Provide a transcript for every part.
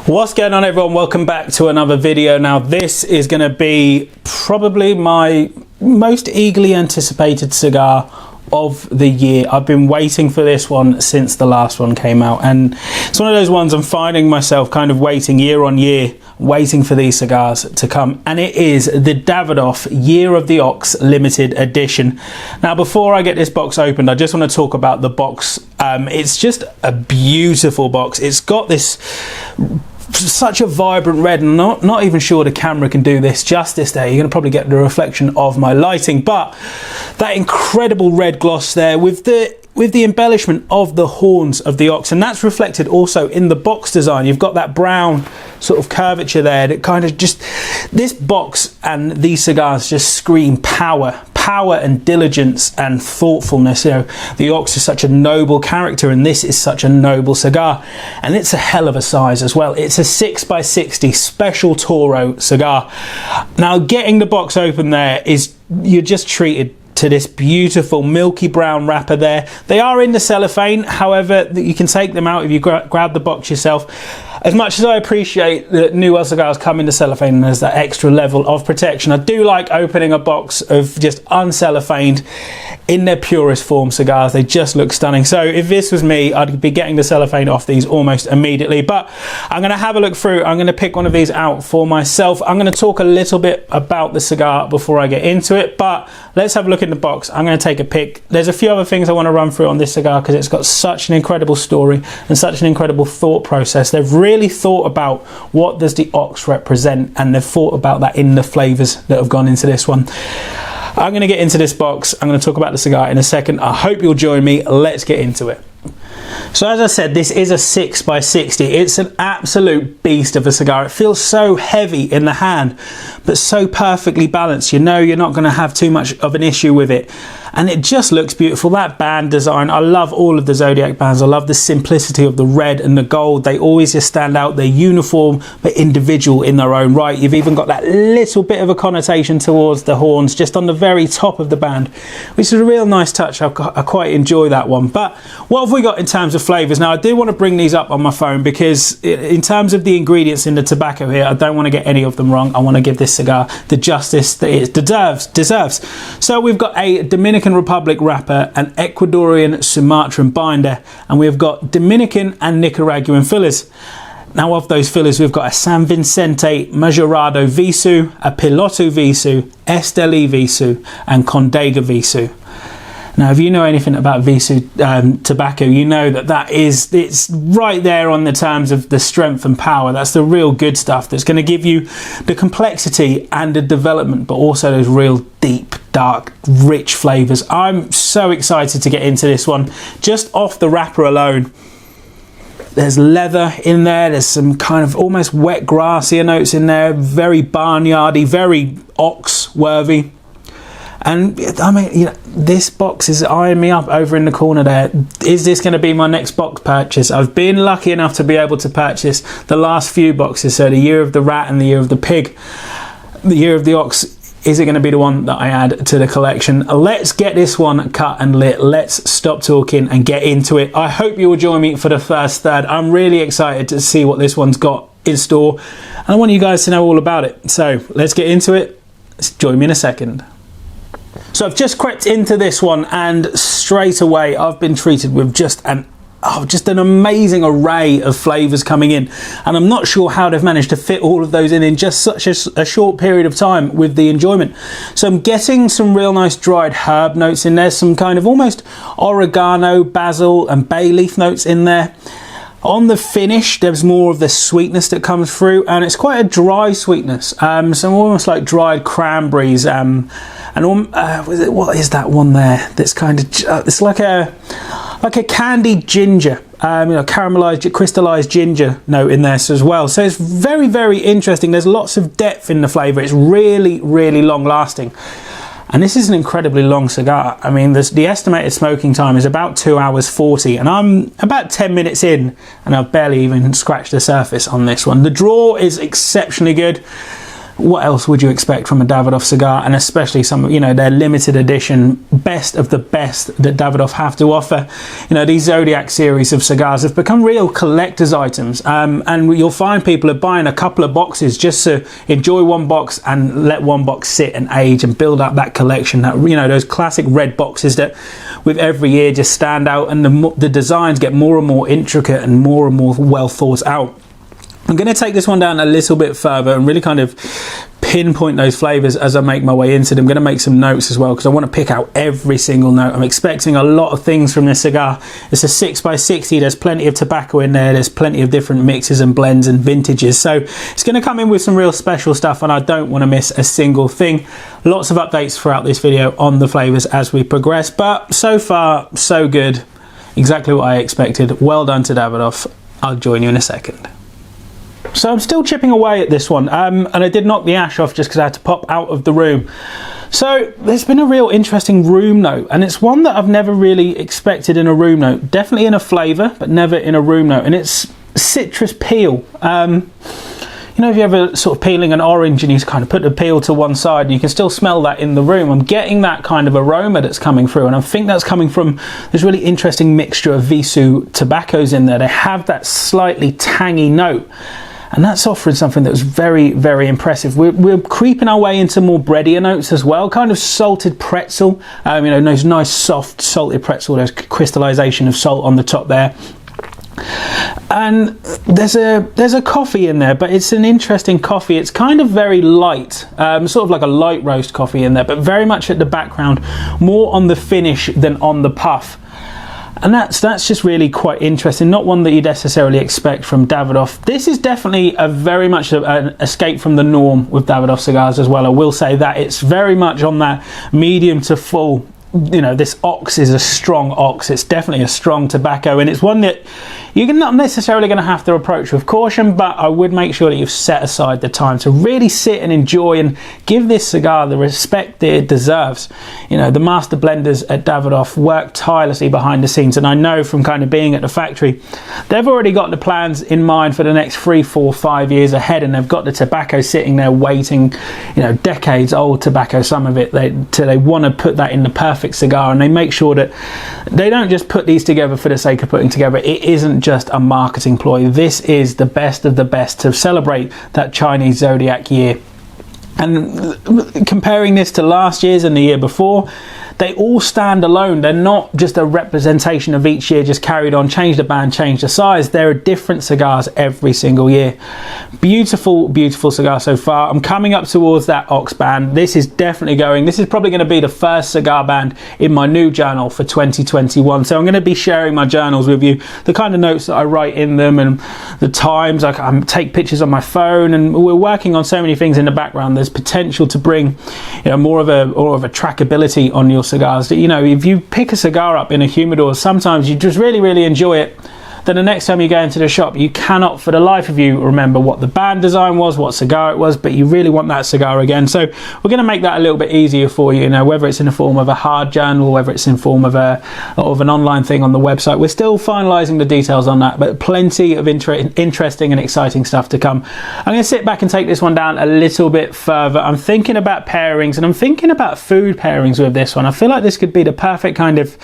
What's going on, everyone? Welcome back to another video. Now this is going to be probably my most eagerly anticipated cigar of the year. I've been waiting for this one since the last one came out, and it's one of those ones I'm finding myself kind of waiting year on year, waiting for these cigars to come, and it is the Davidoff Year of the Ox limited edition. Now before I get this box opened, I just want to talk about the box. It's just a beautiful box. It's got this such a vibrant red, and not even sure the camera can do this justice there. You're going to probably get the reflection of my lighting, but that incredible red gloss there with the embellishment of the horns of the ox, and that's reflected also in the box design. You've got that brown sort of curvature there that kind of just, this box and these cigars just scream power and diligence and thoughtfulness. You know, the ox is such a noble character, and this is such a noble cigar, and it's a hell of a size as well. It's a 6x60 special Toro cigar. Now getting the box open there is, you're just treated to this beautiful milky brown wrapper there. They are in the cellophane, however you can take them out if you grab the box yourself. As much as I appreciate that newer cigars come in the cellophane and there's that extra level of protection, I do like opening a box of just uncellophaned, in their purest form cigars. They just look stunning. So if this was me, I'd be getting the cellophane off these almost immediately. But I'm going to have a look through. I'm going to pick one of these out for myself. I'm going to talk a little bit about the cigar before I get into it, but let's have a look in the box. I'm going to take a pick. There's a few other things I want to run through on this cigar because it's got such an incredible story and such an incredible thought process. They've really thought about what does the ox represent, and they've thought about that in the flavors that have gone into this one. I'm going to get into this box. I'm going to talk about the cigar in a second. I hope you'll join me. Let's get into it. So as I said, this is a 6x60. It's an absolute beast of a cigar. It feels so heavy in the hand, but so perfectly balanced. You know you're not going to have too much of an issue with it. And it just looks beautiful. That band design, I love all of the Zodiac bands. I love the simplicity of the red and the gold. They always just stand out. They're uniform but individual in their own right. You've even got that little bit of a connotation towards the horns just on the very top of the band, which is a real nice touch. I quite enjoy that one. But what have we got in terms of flavors? Now I do want to bring these up on my phone because in terms of the ingredients in the tobacco here, I don't want to get any of them wrong. I want to give this cigar the justice that it deserves. So we've got a Dominican Republic wrapper, an Ecuadorian Sumatran binder, and we've got Dominican and Nicaraguan fillers. Now of those fillers, we've got a San Vicente Mejorado Visus, a Piloto Visus, Esteli Visus, and Condega Visus. Now, if you know anything about Visus tobacco, you know that it's right there on the terms of the strength and power. That's the real good stuff that's going to give you the complexity and the development, but also those real deep, dark, rich flavors. I'm so excited to get into this one. Just off the wrapper alone, there's leather in there. There's some kind of almost wet grassier notes in there. Very barnyardy, very ox worthy. And I mean, you know, this box is eyeing me up over in the corner there. Is this going to be my next box purchase? I've been lucky enough to be able to purchase the last few boxes. So the Year of the Rat and the Year of the Pig. The Year of the Ox, is it going to be the one that I add to the collection? Let's get this one cut and lit. Let's stop talking and get into it. I hope you will join me for the first third. I'm really excited to see what this one's got in store, and I want you guys to know all about it. So let's get into it. Join me in a second. So I've just crept into this one, and straight away I've been treated with just an amazing array of flavors coming in, and I'm not sure how they've managed to fit all of those in just such a short period of time with the enjoyment. So I'm getting some real nice dried herb notes in there, some kind of almost oregano, basil and bay leaf notes in there. On the finish, there's more of the sweetness that comes through, and it's quite a dry sweetness. So almost like dried cranberries. What is that one there? That's kind of it's like a candied ginger, caramelized, crystallized ginger note in there as well. So it's very, very interesting. There's lots of depth in the flavor. It's really, really long lasting. And this is an incredibly long cigar. I mean, the estimated smoking time is about 2 hours 40, and I'm about 10 minutes in, and I've barely even scratched the surface on this one. The draw is exceptionally good. what else would you expect from a Davidoff cigar? And especially some, you know, their limited edition, best of the best that Davidoff have to offer. You know, these Zodiac series of cigars have become real collector's items, and you'll find people are buying a couple of boxes just to enjoy one box and let one box sit and age and build up that collection. That, you know, those classic red boxes that with every year just stand out, and the designs get more and more intricate and more well thought out. I'm going to take this one down a little bit further and really kind of pinpoint those flavors as I make my way into them. I'm going to make some notes as well because I want to pick out every single note. I'm expecting a lot of things from this cigar. It's a 6x60. There's plenty of tobacco in there. There's plenty of different mixes and blends and vintages. So it's going to come in with some real special stuff, and I don't want to miss a single thing. Lots of updates throughout this video on the flavors as we progress, but so far so good. Exactly what I expected. Well done to Davidoff. I'll join you in a second. So I'm still chipping away at this one, and I did knock the ash off just because I had to pop out of the room. So there's been a real interesting room note, and it's one that I've never really expected in a room note. Definitely in a flavour, but never in a room note, and it's citrus peel. You know, if you're ever sort of peeling an orange and you kind of put the peel to one side and you can still smell that in the room, I'm getting that kind of aroma that's coming through, and I think that's coming from this really interesting mixture of Visus tobaccos in there. They have that slightly tangy note, and that's offering something that was very, very impressive. We're creeping our way into more breadier notes as well, kind of salted pretzel. You know, those nice soft salted pretzel, there's crystallization of salt on the top there. And there's a coffee in there, but it's an interesting coffee. It's kind of very light, sort of like a light roast coffee in there, but very much at the background, more on the finish than on the puff. And that's just really quite interesting. Not one that you'd necessarily expect from Davidoff. This is definitely a very much an escape from the norm with Davidoff cigars as well. I will say that it's very much on that medium to full. You know, this ox is a strong ox. It's definitely a strong tobacco, and it's one that you're not necessarily going to have to approach with caution, but I would make sure that you've set aside the time to really sit and enjoy and give this cigar the respect that it deserves. You know, the master blenders at Davidoff work tirelessly behind the scenes, and I know from kind of being at the factory, they've already got the plans in mind for the next 3, 4, 5 years ahead, and they've got the tobacco sitting there waiting, you know, decades old tobacco, some of it, they want to put that in the perfect cigar, and they make sure that they don't just put these together for the sake of putting together. It isn't just a marketing ploy. This is the best of the best to celebrate that Chinese Zodiac year. And comparing this to last year's and the year before, they all stand alone. They're not just a representation of each year just carried on, change the band, change the size. There are different cigars every single year. Beautiful, beautiful cigar so far. I'm coming up towards that ox band. This is definitely going. This is probably going to be the first cigar band in my new journal for 2021. So I'm going to be sharing my journals with you, the kind of notes that I write in them and the times. I take pictures on my phone, and we're working on so many things in the background. There's potential to bring, you know, more of a trackability on your cigars. That, you know, if you pick a cigar up in a humidor, sometimes you just really enjoy it. Then the next time you go into the shop, you cannot for the life of you remember what the band design was, what cigar it was, but you really want that cigar again. So we're going to make that a little bit easier for you, you know, whether it's in the form of a hard journal, whether it's in form of an online thing on the website. We're still finalizing the details on that, but plenty of interesting and exciting stuff to come. I'm going to sit back and take this one down a little bit further. I'm thinking about pairings, and I'm thinking about food pairings with this one. I feel like this could be the perfect kind of,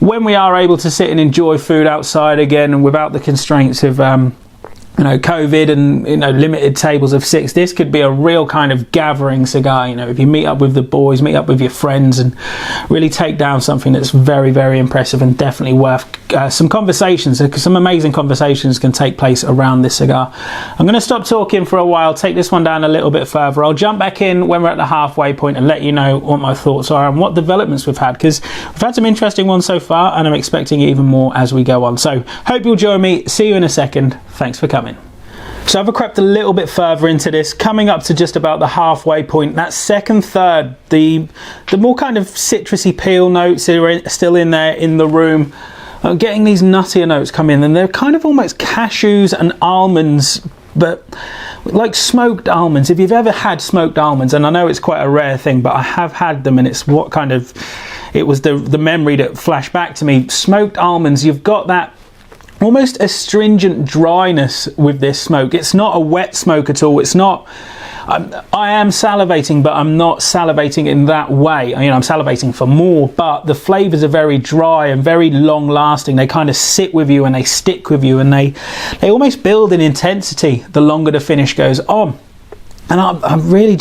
when we are able to sit and enjoy food outside again and without the constraints of you know, COVID and, you know, limited tables of 6, this could be a real kind of gathering cigar. You know, if you meet up with the boys, meet up with your friends, and really take down something that's very impressive and definitely worth some conversations, because some amazing conversations can take place around this cigar. I'm going to stop talking for a while, take this one down a little bit further. I'll jump back in when we're at the halfway point and let you know what my thoughts are and what developments we've had, because we've had some interesting ones so far, and I'm expecting even more as we go on. So hope you'll join me. See you in a second. Thanks for coming. So I've crept a little bit further into this, coming up to just about the halfway point. That second third, the more kind of citrusy peel notes are still in there in the room. I'm getting these nuttier notes come in, and they're kind of almost cashews and almonds, but like smoked almonds. If you've ever had smoked almonds, and I know it's quite a rare thing, but I have had them, and it's what kind of, it was the memory that flashed back to me. Smoked almonds, you've got that almost astringent dryness with this smoke. It's not a wet smoke at all. It's not, I am salivating, but I'm not salivating in that way. You know, I'm salivating for more, but the flavors are very dry and very long lasting. They kind of sit with you and they stick with you, and they almost build in intensity the longer the finish goes on. And I'm really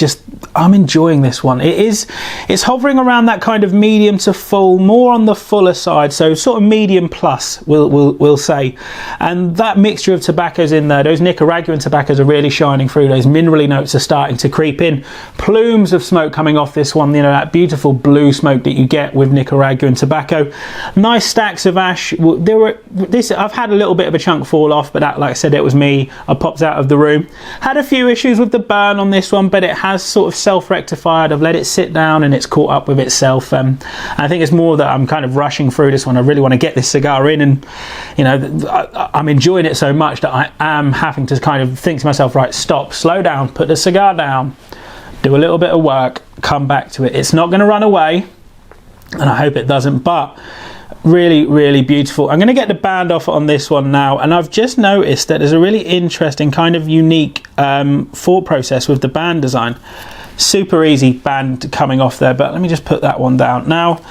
I'm enjoying this one. It's hovering around that kind of medium to full, more on the fuller side, so sort of medium plus, we'll say. And that mixture of tobaccos in there, those Nicaraguan tobaccos are really shining through. Those minerally notes are starting to creep in. Plumes of smoke coming off this one, you know, that beautiful blue smoke that you get with Nicaraguan tobacco. Nice stacks of ash. I've had a little bit of a chunk fall off, but that, like I said, it was me. I popped out of the room. Had a few issues with the burn on this one, but it has sort of self-rectified. I've let it sit down and it's caught up with itself. I think it's more that I'm kind of rushing through this one. I really want to get this cigar in, and you know, I'm enjoying it so much that I am having to kind of think to myself, right, stop, slow down, put the cigar down, do a little bit of work, come back to it. It's not going to run away, and I hope it doesn't, but really, really beautiful. I'm going to get the band off on this one now, and I've just noticed that there's a really interesting kind of unique thought process with the band design. Super easy band coming off there, but let me just put that one down. Now,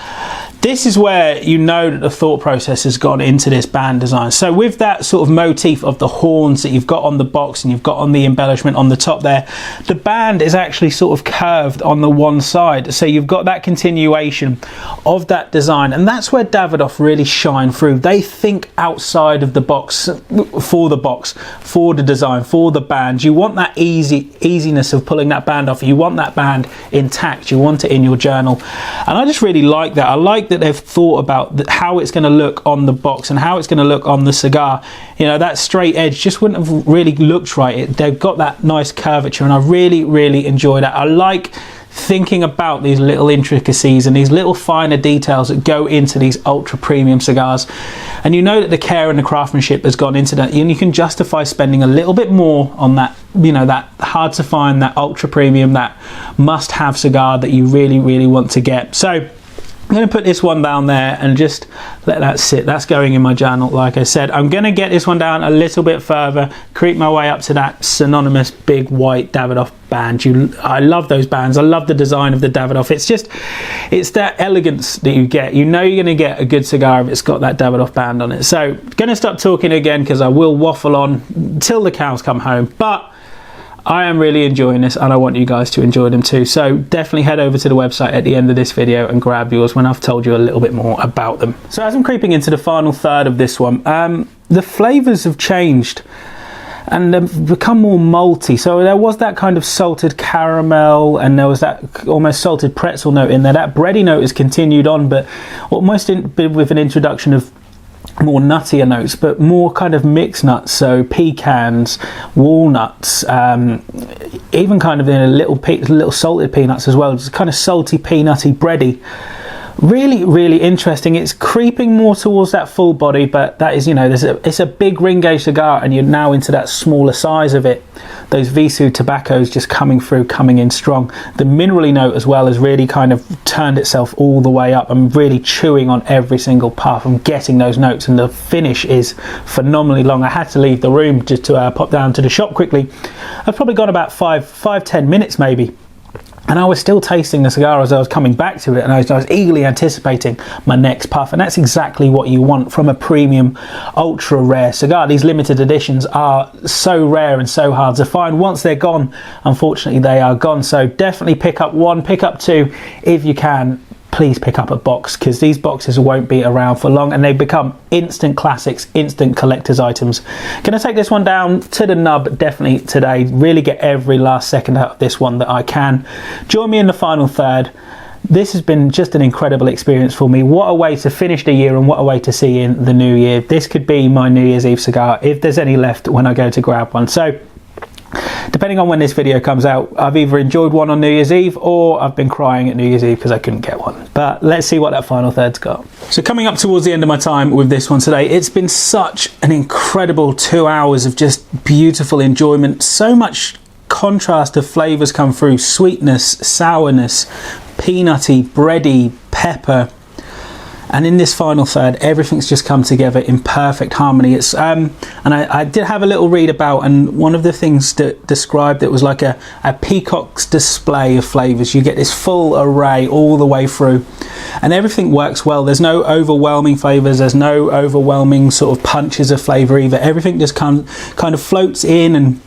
this is where you know that the thought process has gone into this band design. So with that sort of motif of the horns that you've got on the box and you've got on the embellishment on the top there, the band is actually sort of curved on the one side. So you've got that continuation of that design, and that's where Davidoff really shine through. They think outside of the box, for the design, for the band. You want that easiness of pulling that band off. You want that band intact. You want it in your journal. And I just really like that. I like that they've thought about how it's going to look on the box and how it's going to look on the cigar. You know, that straight edge just wouldn't have really looked right. They've got that nice curvature, and I really, really enjoy that. I like thinking about these little intricacies and these little finer details that go into these ultra premium cigars, and you know that the care and the craftsmanship has gone into that, and you can justify spending a little bit more on that, you know, that hard to find, that ultra premium, that must have cigar that you really, really want to get. So I'm going to put this one down there and just let that sit. That's going in my journal, like I said. I'm going to get this one down a little bit further, creep my way up to that synonymous big white Davidoff band. I love those bands. I love the design of the Davidoff. It's that elegance that you get. You know you're going to get a good cigar if it's got that Davidoff band on it. So going to stop talking again, because I will waffle on till the cows come home. But I am really enjoying this, and I want you guys to enjoy them too. So definitely head over to the website at the end of this video and grab yours when I've told you a little bit more about them. So as I'm creeping into the final third of this one, the flavors have changed and they've become more malty. So there was that kind of salted caramel, and there was that almost salted pretzel note in there. That bready note has continued on, but almost with an introduction of more nuttier notes, but more kind of mixed nuts, so pecans, walnuts, even kind of in a little salted peanuts as well, just kind of salty, peanutty, bready. Really, really interesting. It's creeping more towards that full body, but that is, you know, it's a big ring gauge cigar, and you're now into that smaller size of it. Those Visus tobaccos just coming through, coming in strong. The minerally note as well has really kind of turned itself all the way up. I'm really chewing on every single puff. I'm getting those notes, and the finish is phenomenally long. I had to leave the room just to pop down to the shop quickly. I've probably got about 5-10 minutes maybe, and I was still tasting the cigar as I was coming back to it, and I was eagerly anticipating my next puff. And that's exactly what you want from a premium, ultra rare cigar. These limited editions are so rare and so hard to find. Once they're gone, unfortunately they are gone. So definitely pick up one, pick up two if you can. Please pick up a box, because these boxes won't be around for long, and they become instant classics, instant collector's items. Gonna take this one down to the nub definitely today. Really get every last second out of this one that I can. Join me in the final third. This has been just an incredible experience for me. What a way to finish the year, and what a way to see in the new year. This could be my New Year's Eve cigar if there's any left when I go to grab one. So depending on when this video comes out, I've either enjoyed one on New Year's Eve, or I've been crying at New Year's Eve because I couldn't get one. But let's see what that final third's got. So coming up towards the end of my time with this one today, it's been such an incredible 2 hours of just beautiful enjoyment. So much contrast of flavors come through: sweetness, sourness, peanutty, bready, pepper, And in this final third, everything's just come together in perfect harmony. It's and I did have a little read about, and one of the things that described it was like a peacock's display of flavours. You get this full array all the way through, and everything works well. There's no overwhelming flavours, there's no overwhelming sort of punches of flavour either. Everything just kind of floats in and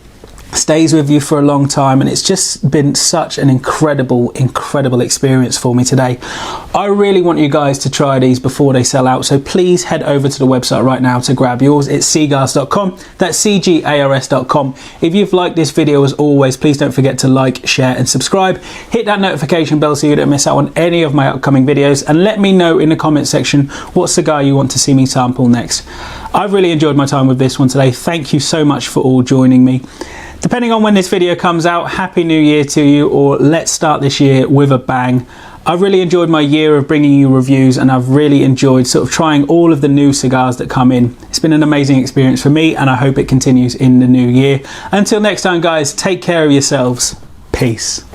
stays with you for a long time, and it's just been such an incredible experience for me today. I really want you guys to try these before they sell out, so please head over to the website right now to grab yours. It's C.Gars.com. that's CGARS.com. If you've liked this video, as always, please don't forget to like, share and subscribe. Hit that notification bell so you don't miss out on any of my upcoming videos, and let me know in the comment section what cigar you want to see me sample next. I've really enjoyed my time with this one today. Thank you so much for all joining me. Depending on when this video comes out, Happy New Year to you, or let's start this year with a bang. I've really enjoyed my year of bringing you reviews, and I've really enjoyed sort of trying all of the new cigars that come in. It's been an amazing experience for me, and I hope it continues in the new year. Until next time, guys, take care of yourselves. Peace.